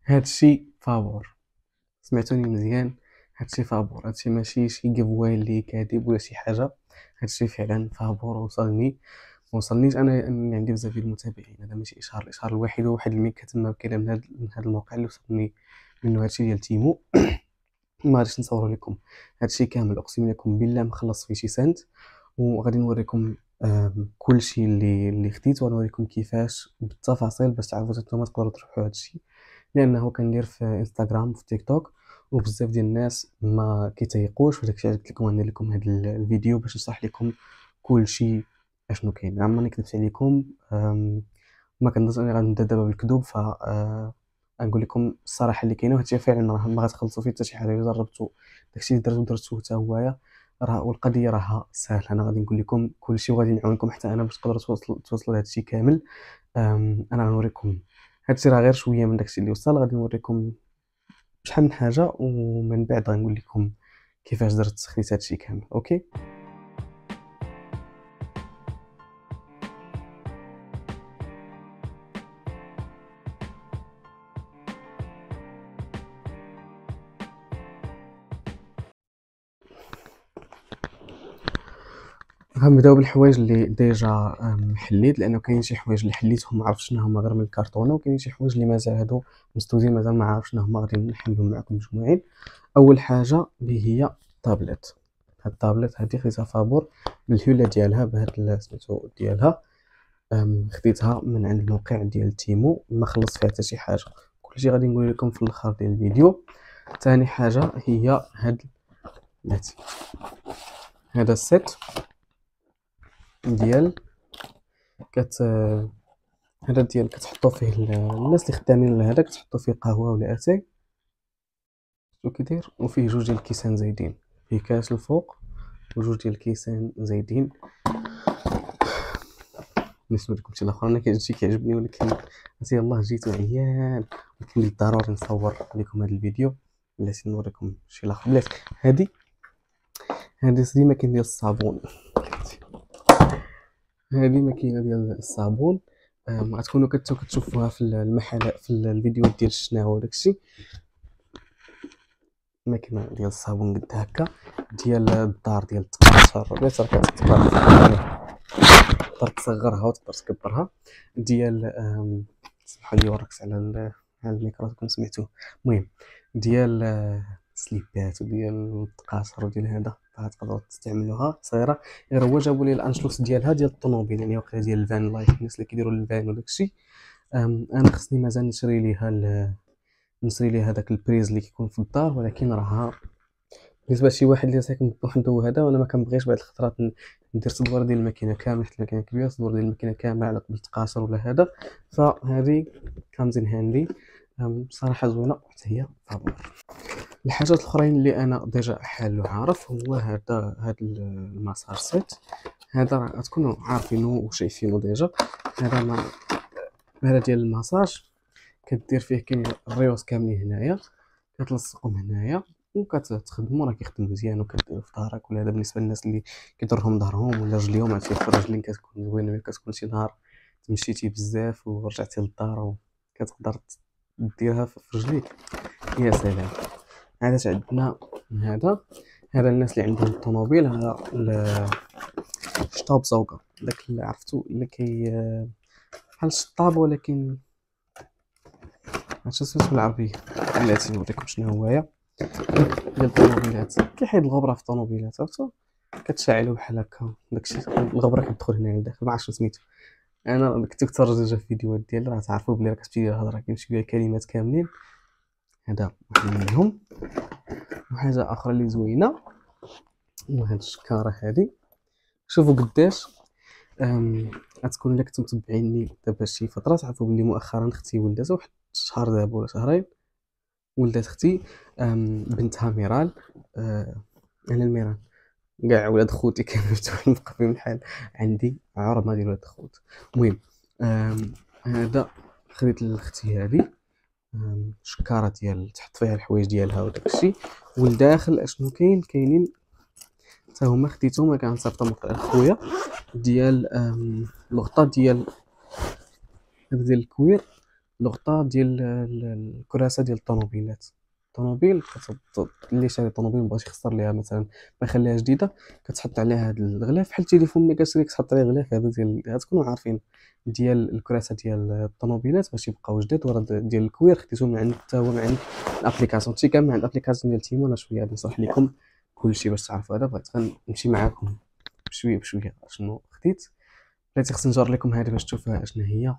هادشي فابور. سمعتوني مزيان، هادشي فابور، هادشي ماشي شي جيفواي اللي كاذب ولا شي حاجه. هادشي فعلا فابور وصلنيش انا اني عندي بزاف ديال المتابعين. هذا ماشي اشهار، الاشهار الوحيد هو واحد الميم كتم كاينه من هذا الموقع اللي وصلني منه هادشي ديال تيمو. ما غاديش نصور لكم هادشي كامل، اقسم لكم بالله مخلص فيه شي سنت، وغادي نوريكم كل شيء اللي خديت، ونوريكم كيفاش بالتفاصيل باش تعرفوا نتوما تقدروا تربحوا هادشي. لانه كندير في انستغرام وفي تيك توك، وبزاف ديال الناس ما كيتيقوش، وداكشي علاش قلت لكم ندير لكم هذا الفيديو باش نشرح لكم كل شيء اشنو كاين. عمرني ما كذبت عليكم، ما كنظنش اني غنبدا دابا بالكذوب. ف نقول لكم الصراحه اللي كاينه، وهادشي فعلا راه ما غتخلصوا فيه حتى شي حاجه. الا جربتوا داكشي اللي درتو حتى هوايا، راه والقضيه راها سهله. انا غادي نقول لكم كل شيء، وغادي نعاونكم حتى انا باش تقدروا توصلوا لهذا الشيء كامل. انا غنوريكم هادشي راه غير شويه من داكشي اللي وصل. غادي نوريكم شحال من حاجه، ومن بعد غنقول لكم كيفاش درت خديت هادشي كامل. اوكي، غنبداو بالحوايج اللي ديجا حليت، لانه كاين شي حوايج اللي حليتهم ما عرفتش شنو هما غير من الكرتونه، وكاين شي حوايج اللي مازال هادو مستوزين مازال ما عرفتش شنو هما، غادي نحلهم معكم مجموعين. اول حاجه اللي هي طابلت. هاد الطابلت هادي خديتها فابور بالهيوله ديالها، بهاد سميتو ديالها. خديتها من عند الموقع ديال تيمو، ما خلصت فيها حتى شي حاجه. كلشي غادي نقول لكم في الاخر ديال الفيديو. ثاني حاجه هي هاد بلاتي، هذا السيت ديال هذا ديال كتحطوا فيه الناس اللي خدامين لهذا، كتحطوا فيه قهوه ولا اتاي شنو كيدير، وفيه جوج ديال الكيسان زايدين، فيه كاس الفوق وجوج ديال الكيسان زايدين. بالنسبه لكم شي الاخر انا كاين شي كيعجبني، ولكن عرفتي الله جيت عيان، ولكن بالضروري نصور لكم هذا الفيديو. بلاتي نوريكم شي الاخر. بلاتي هذه سدي ماكين ديال الصابون. هذه ماكينه ديال الصابون. غتكونوا كتشوفوها في المحل في الفيديوهات ديال الشناوه وداكشي. ماكينه ديال الصابون قد هكا، ديال الدار ديال التقاصر، بلاتي راه كتقدر تصغرها وتقدر تكبرها. ديال سمحوا لي وركز على الميكرو تكون سمعتوه. المهم ديال السليبات وديال التقاصر وديال هذا، تقدروا تستعملوها صغيره. غير هو جابوا لي الانشلوس ديالها ديال الطوموبيل، يعني وقيلا ديال الفان لايف، الناس اللي كيديروا الفان وداكشي. انا خصني مازال نشري ليها داك البريز اللي كيكون في الدار، ولكن راها بالنسبه لشي واحد اللي ساكن بوحدو هذا، وانا ما كنبغيش بعض الخطرات ندير صدور ديال الماكينه كامل، حيت الماكينه كبيره، صدور ديال الماكينه كامل على قبل تقاصر ولا هذا. فهذه كامزين هاندي بصراحه زوينه حتى هي فابور. الحاجات الاخرين اللي انا ديجا حال وعارف هو هذا المسار سيت. هذا راه تكونوا عارفينه وشايفينه ديجا. هذا ديال المساج، كدير فيه كاين الريوس كاملين هنايا، كتلصقهم هنايا وكتخدموا. راه كيخدم مزيان، وكديروا في ظهرك. ولا هذا بالنسبه للناس اللي كيضرهم ظهرهم ولا رجليهم، عرفتي في الرجلين كتكون زوينه. ملي كتكون شي نهار تمشيتي بزاف ورجعتي للدار وكتقدر ديرها في رجليك، يا سلام. عادة عندنا هذا الناس اللي عندهم الطوموبيل، هذا الشطاب زوقه، داك اللي عرفتو اللي بحال الشطاب، ولكن هادشي سميتو بالعربيه. بلاتي نوريكم شنو هوايا ديال الطوموبيلات. كيحيد الغبره في الطوموبيلات، عرفتو كتشعلو بحال هكا، داكشي الغبره كتدخل هنا لداخل، ما عرفتش سميتو. انا كنت كتفرج ديجا في الفيديوهات ديالي، راه تعرفوا بلي راه كتمشي الهضره كيمشي بها الكلمات كاملين. هذا واحد منهم. وحاجه اخرى اللي زوينه هو هاد الشكاره هادي. شوفوا قداش غتكون الا كنتو متبعيني دابا شي فتره، تعرفوا بلي مؤخرا اختي ولدات، واحد شهر دابا ولا شهرين ولدات اختي، بنتها ميرال. انا الميرال كاع ولاد خوتي كانوا مفتوحين في قلبي الحال، عندي عرض ديال ولاد خوت. المهم هذا خديت لاختي هذه شكاره ديال تحط فيها الحوايج ديالها وداكشي. والداخل اشنو كاينين حتى هما خديتهم، كنصيفطهم من خويا، ديال الغطاء ديال الكوير اللقطه ديال الكراسه ديال الطوموبيلات. الطوموبيل اللي شاري طوموبيل مبغاش يخسر ليها مثلا، ما يخليها جديده، كتحط عليها هذا الغلاف بحال التليفون ملي كتشري كتحط عليه غلاف هذا ديال تكونوا عارفين ديال الكراسه ديال الطوموبيلات باش يبقاو جداد. وراه ديال الكوير خديتو من عند حتى هو من عند الابليكاسيون، هادشي كامل من عند الابليكاسيون ديال تيمو. انا شويه غادي نشرح لكم كلشي باش تعرفوا. هذا بغيت غنمشي معاكم بشويه بشويه شنو خديت. بلاتي خصني نجر لكم هذه باش تشوفوها اشنا هي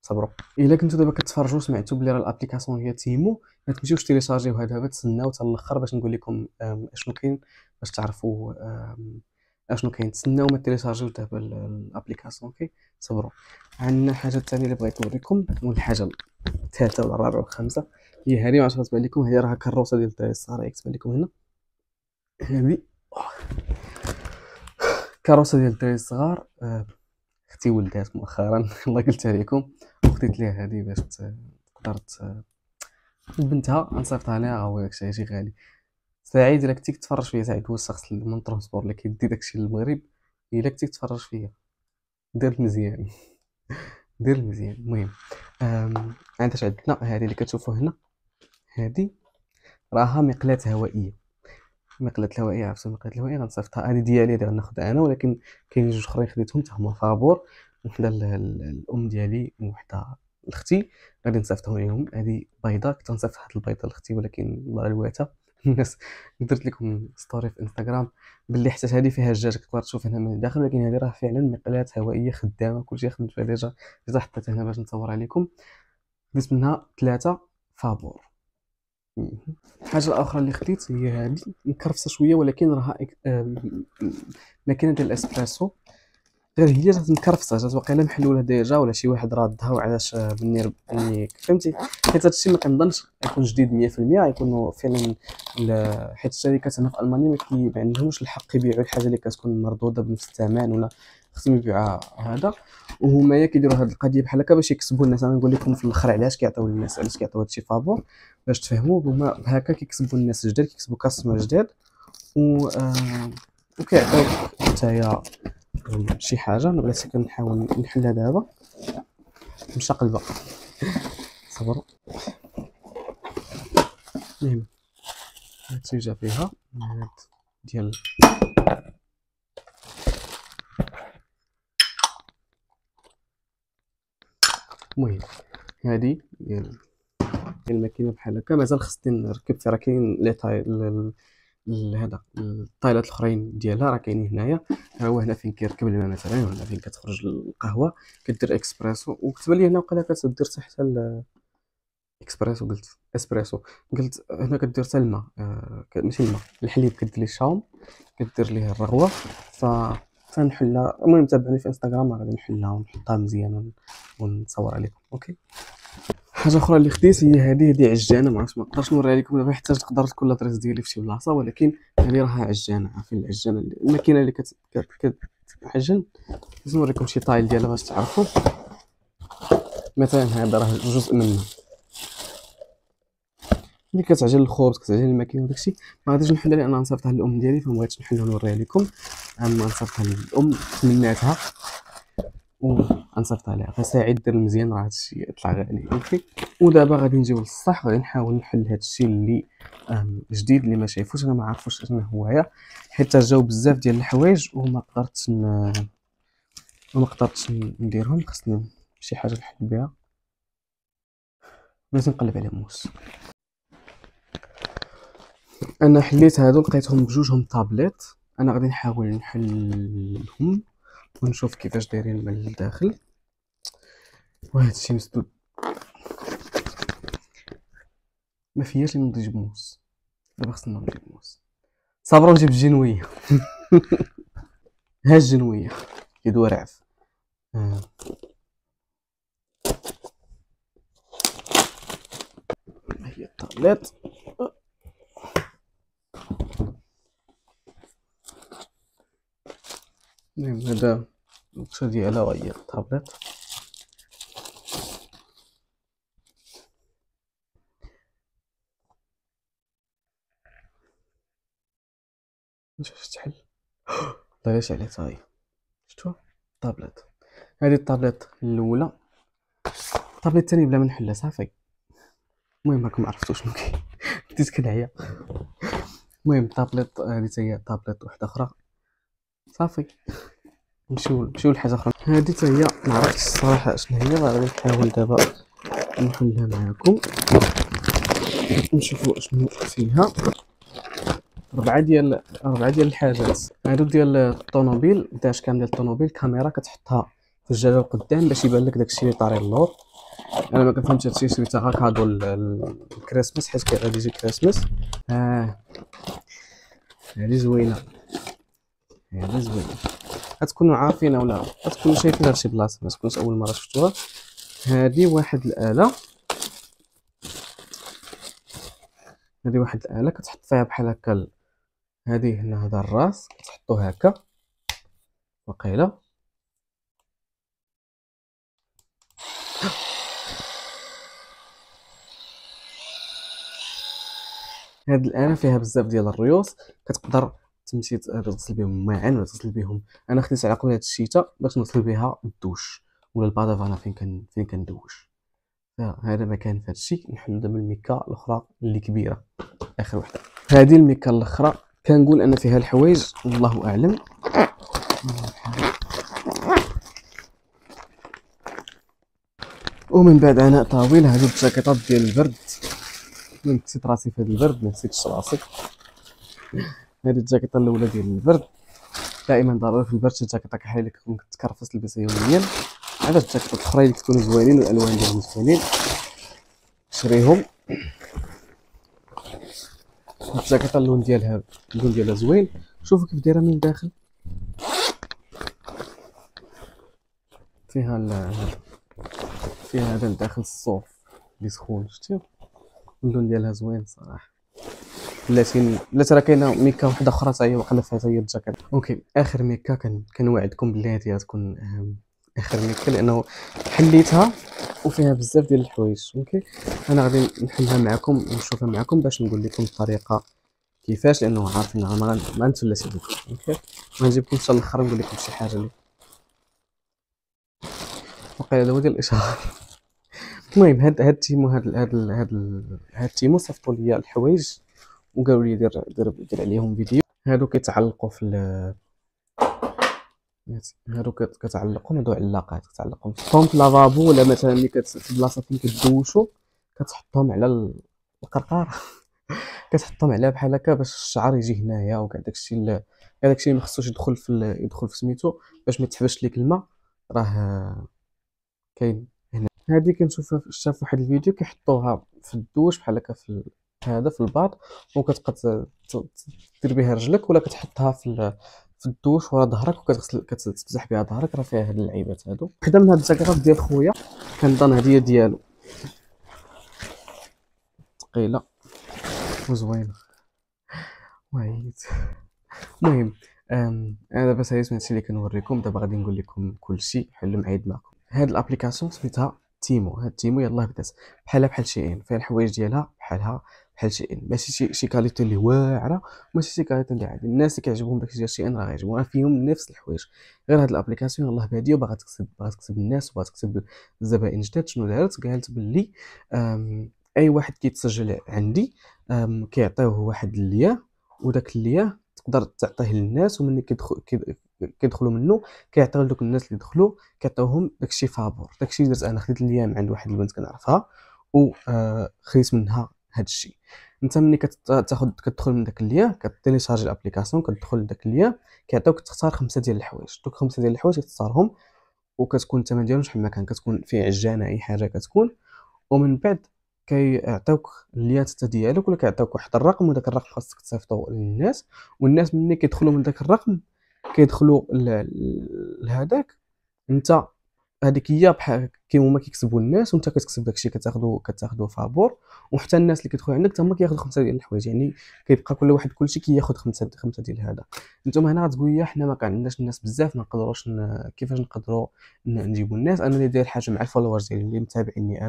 صبروا. الا كنتو دابا كتفرجوا سمعتوا بلي راه الابليكاسيون هي تيمو، ما تمشيوش تيليشارجيوها دابا، تسناو حتى الاخر باش نقول لكم اشنو كاين باش تعرفوا اشنو كاين. تسناو ما تيليشارجيوش دابا الابليكاسيون. اوكي صبروا. عندنا الحاجه الثانيه اللي بغيت نوريكم، والحاجه الثالثه ولا الرابعه ولا الخامسه هي هذه. ما عرفتش تبان لكم، هي راه كروسه ديال الدراري الصغار، ياك تبان لكم هنا هذه كروسه ديال الدراري الصغار. اختي ولدات مؤخرا الله قلتها لكم، وخديت ليها هذه باش تقدر بنتها نصيفطها لها. هو داكشي هادشي غالي. سعيد الا كنتي كتفرج فيا، سعيد هو الشخص من ترونسبور اللي كيدي داكشي للمغرب. الا كنتي كتفرج فيا دير مزيان دير مزيان. المهم عندنا هذه اللي كتشوفوا هنا، هذه راها مقلاة هوائيه. مقلاة الهوائيه، عرفتوا المقلاة الهوائيه غنصيفطها. هذه ديالي اللي غناخذها انا، ولكن كاين جوج اخرين خديتهم حتى هما فابور، وحده الام ديالي وحده لاختي، غادي نصيفطهم ليهم. هذه بيضه، كنت غنصيفط هاد البيضه لاختي ولكن الله الواتها الناس. درت لكم ستوري في انستغرام باللي حتى هذه فيها الدجاج كتقدر تشوف هنا من الداخل، ولكن هذه راه فعلا مقلاة هوائيه خدامه، كلشي خدمت فيها ديجا حطيتها هنا باش نصور عليكم. خديت منها 3 فابور. الحاجه الاخرى اللي خديت هي هذه مكرفسه شويه، ولكن راها ماكينه ديال الاسبريسو. غير هي جات مكرفسه، جات واقيلا محلوله ديجا ولا شي واحد ردها وعلاش بالنير يعني فهمتي. حيت هادشي ما كنظنش يكون جديد 100%، يكونوا فعلا حيت الشركات هنا في المانيا ما عندهمش الحق يبيعوا الحاجه اللي كتكون مردوده بنفس الثمن، ولا خصهم يبيعوها هذا. وهما كيديروا هذه القضيه بحال هكا باش يكسبوا الناس. انا نقول لكم في الاخر علاش كيعطيو الناس، علاش كيعطيو هادشي فابور باش تفهموا. هما هكا كيكسبوا الناس جداد، كيكسبوا كاستمر جداد، و وكيعطيوك نتايا شي حاجه. انا بلاتي كنحاول نحلها دابا مشقلبه. صبروا. المهم هادشي جا فيها هاد ديال المهم هادي ديال الماكينه بحال هكا. مازال خصني نركب فيها، راه كاين لي طاي هذا الطايلات الاخرين ديالها راه كاينين هنايا. هو هنا فين كيركب الماء مثلا، ولا فين كتخرج القهوه كدير اكسبريسو. وكتب لي هنا وقيلا كتدير حتى اكسبريسو، قلت اسبريسو، قلت هنا كدير حتى الماء. ماشي الماء، الحليب كدير ليه الشاوم، كدير ليه الرغوه. فنحلها. المهم تابعوني في انستغرام، غادي نحلها ونحطها مزيان ونصور عليكم. اوكي. حاجه اخرى اللي خديت هي هذه عجانه. ما عرفتش، ما نقدرش نوريها لكم دابا حتى تقدر تكون لاطريس ديالي في شي بلاصه، ولكن هذه راها عجانه. عارفين العجانه، الماكينه اللي كتعجن. لازم نوريكم شي طايل ديالها باش تعرفوا. مثلا هذا راه جزء منه اللي كتعجن الخبز، كتعجن الماكينه وداكشي. ما غاديش نحلها لان نصيفطها للام ديالي، فما بغيتش نحلها نوريها لكم. اما نصيفطها للام تمناتها ونصيفطها لها. فساعد دير مزيان، راه هادشي طلع غالي. اوكي. ودابا غادي نجيو للصح، غادي نحاول نحل هادشي اللي جديد اللي ما شايفوش. انا ما عرفوش شنو هو، حيت جاو بزاف ديال الحوايج وما قدرتش نديرهم. خصني شي حاجه نحل بها، لازم نقلب على موس. انا حليت هادو لقيتهم بجوجهم طابليت. انا غادي نحاول نحلهم ونشوف كيفاش دايرين من الداخل. وهذا الشيء مسدود، ما فياش اللي نجيب موس. دابا خصنا نجيب موس. صبروا نجيب الجنويه ها الجنويه كيدوي رعف. هي الطابليت. المهم هذا النقشه ديالها وهي الطابليت. باش تحل علاش عليه هاي شفتوا الطابليت. هذه الطابليت الاولى الطابليت الثاني بلا ما نحلها صافي. المهم راكم عرفتوا شنو كاين. بديت كنعيا. المهم طابليت هذه حتى هي طابليت وحده اخرى صافي. نمشيو لحاجه اخرى. هذه حتى هي ما عرفتش الصراحه شنو هي، غادي نحاول دابا نحلها معكم نشوفوا شنو فيها. ربعه ديال الحاجات هادو ديال الطوموبيل. داش كامل ديال الطوموبيل كاميرا كتحطها في الجاله القدام باش يبان لك داكشي اللي طاري اللور. انا ما كنفهمش هادشي، شريتها غير كادو الكريسماس حيت غادي يجي كريسماس. هادي زوينه، هادي زوينه. غتكونوا عارفين ولا غتكونوا شايفينها في شي بلاصه، ما تكونش اول مره شفتوها. هادي واحد الاله، هادي واحد الاله كتحط فيها بحال هكا. هادي هنا هذا الراس كتحطوه هكا وقيله. هاد الآلة فيها بزاف ديال الريوس، كتقدر تمشي تغسل بهم الماعن ولا تغسل بهم. انا خديت على قبل هاد الشتاء باش نغسل بها الدوش ولا البادافانا فين كندوش. هذا مكان في هادشي. نحل دابا الميكا الاخرى اللي كبيره، اخر وحده. هذه الميكا الاخرى كنقول ان فيها الحوايج والله اعلم. ومن بعد عناء طويل هذه الجاكيطات ديال البرد. نسيت راسي في هذا البرد، ما نسيتش راسي. هذه الجاكيطه الاولى ديال البرد، دائما ضروري في البرد شي جاكيطه كحل اللي كتكون كتكرفس تلبسها يوميا. هذا الجاكيطات الاخرى اللي كتكونوا زوينين والالوان ديالهم زوينين شريهم. الجاكيطه اللون ديالها زوين. شوفوا كيف دايره من داخل، فيها هذا الداخل الصوف اللي سخون، شتي اللون ديالها زوين صراحه. بلاتي راه كاينه ميكا وحده اخرى حتى هي واقيلا فيها هي الجاكيط. اوكي اخر ميكا كنوعدكم بلي هذه غتكون اخر ميكا لانه حليتها وفيها بزاف ديال الحوايج. اوكي انا غادي نحلها معكم ونشوفها معكم باش نقول لكم الطريقه كيفاش، لانه عارفين ما نتفلتش عليكم. اوكي غنجيبكم حتى الاخر نقول لكم شي حاجه اللي وقيلا هذا هو ديال الاشهار. المهم هاد تيمو صيفطوا لي الحوايج وقالوا لي دير عليهم فيديو. هادو كيتعلقوا في هادو كتعلقهم، هادو علاقات كتعلقهم في لافابو ولا مثلا ملي في بلاصه فين كدوشوا كتحطهم على القرقار. كتحطهم عليها بحال هكا باش الشعر يجي هنايا وكاع داكشي اللي ما خصوش يدخل في سميتو باش ما يتحبسش ليك الماء. راه كاين هنا. هذه كنشوفها شاف واحد الفيديو كيحطوها في الدوش بحال هكا في هذا في الباط، وكتبقى دير بها رجلك ولا كتحطها في الدوش ورا ظهرك وكتغسل كتمسح بها ظهرك. راه فيها هاد اللعيبات هادو. وحده من هاد الجاكيطات ديال خويا كنظن هديه ديالو ثقيله وزوينه وعييت. المهم انا دابا ساليت من هادشي اللي كنوريكم. دابا غادي نقول لكم كلشي حل معيد معكم. هاد الابليكاسيون سميتها تيمو. هاد تيمو يلاه بدات بحال شي ان، فيها الحوايج ديالها بحال شي ان، ماشي شي كاليتي اللي واعره ماشي شي كاليتي اللي عادي. الناس اللي كيعجبهم داكشي ديال شي ان راه غيعجبهم، فيهم نفس الحوايج. غير هاد الابليكاسيون يلاه باديه وباغا تكسب الناس وباغا تكسب الزبائن جداد. شنو قالت باللي اي واحد كيتسجل عندي كيعطيوه واحد اللياه، وداك اللياه تقدر تعطيه للناس، وملي كيدخلوا منه كيعطيو لدوك الناس اللي دخلوا كيعطيوهم داكشي فابور. داكشي درت انا، خديت الليام عند واحد البنت كنعرفها و خديت منها هاد الشيء. انت ملي كتدخل من داك الليام كتيليشارجي الابليكاسيون، كتدخل لداك الليام كيعطيوك تختار 5 ديال الحوايج. دوك 5 ديال الحوايج كتختارهم وكتكون الثمن ديالهم شحال ما كان، كتكون فيه عجانه اي حاجه كتكون. ومن بعد كيعطيوك الليات ديالك ولا كيعطيوك واحد الرقم، وداك الرقم خاصك تصيفطو للناس. والناس ملي كيدخلوا من داك الرقم كيدخلوا لهداك. انت هذيك هي بحال هما كيكسبوا الناس وانت كتكسب داكشي، كتاخذوا فابور. وحتى الناس اللي كيدخلوا عندك حتى هما كياخذوا 5 ديال الحوايج، يعني كيبقى كل واحد كلشي كياخذ 5 ديال هذا. نتوما هنا غتقول لي حنا ما كنعندناش الناس بزاف، ما نقدروش كيفاش نقدروا نجيبوا الناس. انا اللي داير حاجه مع الفولورز ديالي اللي متابعيني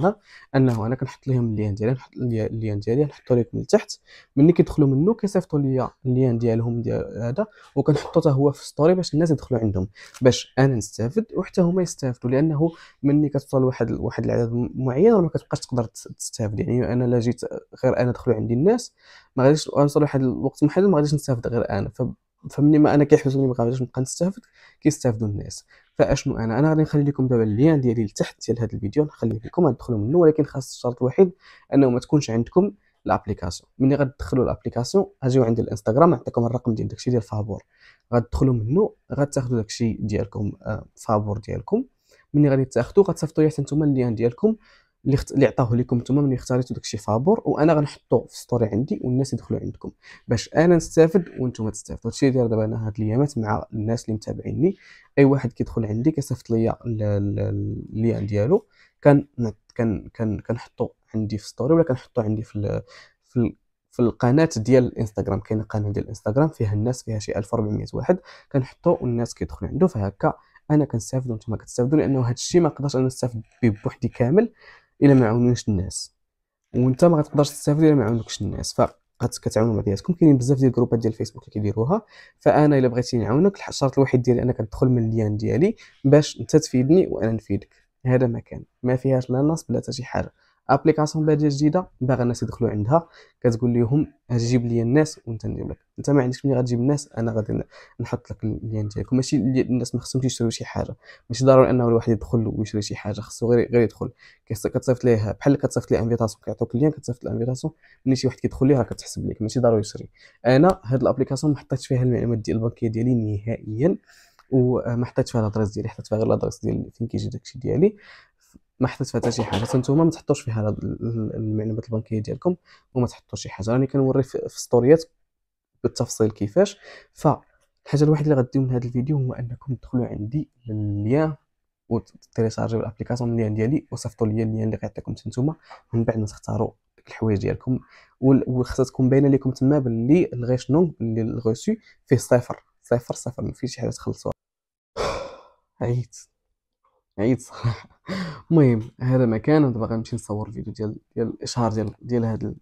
انا كنحط لهم اللين ديالي، نحط اللين ديالي نحطو لكم لتحت. ملي كيدخلوا منه كيصيفطوا لي اللين ديالهم ديال هذا، وكنحطو حتى هو في ستوري باش الناس يدخلوا عندهم باش انا نستافد وحتى هما يستافدوا. لانه ملي توصل لواحد العدد معين راه ما كتبقاش تقدر تستافد. يعني انا لا جيت غير انا دخلوا عندي الناس ما غاديش اوصل لواحد الوقت محدد ما غاديش نستافد غير انا. فمني ما انا كيحبسوني ما غاديش نبقى نستافد كيستافدوا الناس. فاشنو انا غادي نخلي لكم دابا اللين ديالي لتحت ديال هذا الفيديو نخليه لكم تدخلوا منه، ولكن خاص الشرط الوحيد انه ما تكونش عندكم الابليكاسيون. ملي غتدخلوا الابليكاسيون غتجيو عند الانستغرام نعطيكم الرقم ديال داكشي ديال فابور، غتدخلوا منه غتاخذوا داكشي ديالكم فابور ديالكم. ملي غادي تاخذوا غتصيفطوا حتى نتوما اللين ديالكم اللي عطاوه لكم نتوما ملي اختاريتوا داكشي فابور، وانا غنحطو في ستوري عندي والناس يدخلوا عندكم باش انا نستافد وانتم تستافدوا. هادشي اللي داير دابا انا هاد الايامات مع الناس اللي متابعيني. اي واحد كيدخل عندي كيصيفط ليا اللين ديالو كنحطو عندي في ستوري، ولا كنحطو عندي في ال... في القناه ديال الانستغرام. كاينه قناه ديال الانستغرام فيها الناس، فيها شي 1400 واحد كنحطو والناس كيدخلوا عنده. فهكا انا كنستافد وانتم كتستافدوا، لانه هادشي ما نقدرش انا نستافد به بوحدي كامل الا ما عاونونيش الناس، وانت ما غتقدرش تستافد الا ما عاونوكش الناس. كتعاونوا بعضياتكم. كاينين بزاف ديال الجروبات ديال الفيسبوك اللي كيديروها. فانا الا بغيتي نعاونك الشرط الوحيد ديالي انك تدخل من اللين ديالي باش انت تفيدني وانا نفيدك. هذا مكان ما فيهاش لا نصب لا حتى شي حاجه. ابليكاسيون باديه جديده باغا الناس يدخلوا عندها، كتقول لهم اجي جيب لي الناس وانت ندير لك. انت ما عندكش ملي غتجيب الناس انا غادي نحط لك اللين ديالكم. ماشي الناس ما خصهمش يشريو شي حاجه، ماشي ضروري انه الواحد يدخل ويشري شي حاجه، خصو غير يدخل. كتصيفط ليه بحال كتصيفط ليه انفيتاسيون، كيعطوك اللين كتصيفط الانفيتاسيون. ملي شي واحد كيدخل ليه راه كتحسب ليك، ماشي ضروري يشري. انا هاد الابليكاسيون ما حطيتش فيها المعلومات ديال البنكيه ديالي نهائيا، وما حطيتش فيها لادريس ديالي، حطيت فيها غير لادريس ديال فين كيجي داكشي ديالي. ما حطيت فيها حتى شي حاجه. نتوما ما تحطوش فيها المعلومات البنكيه ديالكم، وما تحطوش شي حاجه. راني كنوري في ستوريات بالتفصيل كيفاش. فالحاجه الوحيده اللي غديروا من هذا الفيديو هو انكم تدخلوا عندي لللين وتيليشارجيو الابليكاسيون اللين ديالي وصيفطوا لي اللين اللي غيعطيكم نتوما. من بعد تختاروا الحوايج ديالكم، وخاصها تكون باينه لكم تما باللي الغيشنونغ باللي الغوسو فيه صفر صفر صفر، ما فيش شي حاجه تخلصوها. عييت صراحه. المهم هذا مكان انا دابا غنمشي نصور الفيديو ديال الاشهار ديال هاد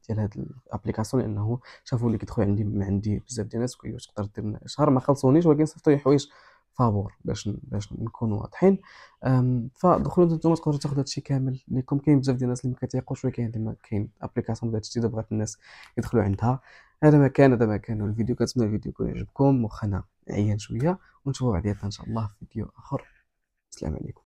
الابليكاسيون، لانه شافوا اللي كيدخل عندي بزاف ديال الناس وكيقولوا تقدر دير لنا اشهار. ما خلصونيش ولكن صيفطوا لي حوايج فابور باش نكونوا واضحين. فدخلوا نتوما تقدروا تاخذوا هادشي كامل ليكم. كاين بزاف ديال الناس اللي ما كيتيقوش، ولكن كاين ابليكاسيون بدات جديده بغات الناس يدخلوا عندها. هذا مكان الفيديو. كنتمنى الفيديو يكون عجبكم، واخا انا عيان شويه، ونشوفوا بعضياتنا ان شاء الله في فيديو اخر. السلام عليكم.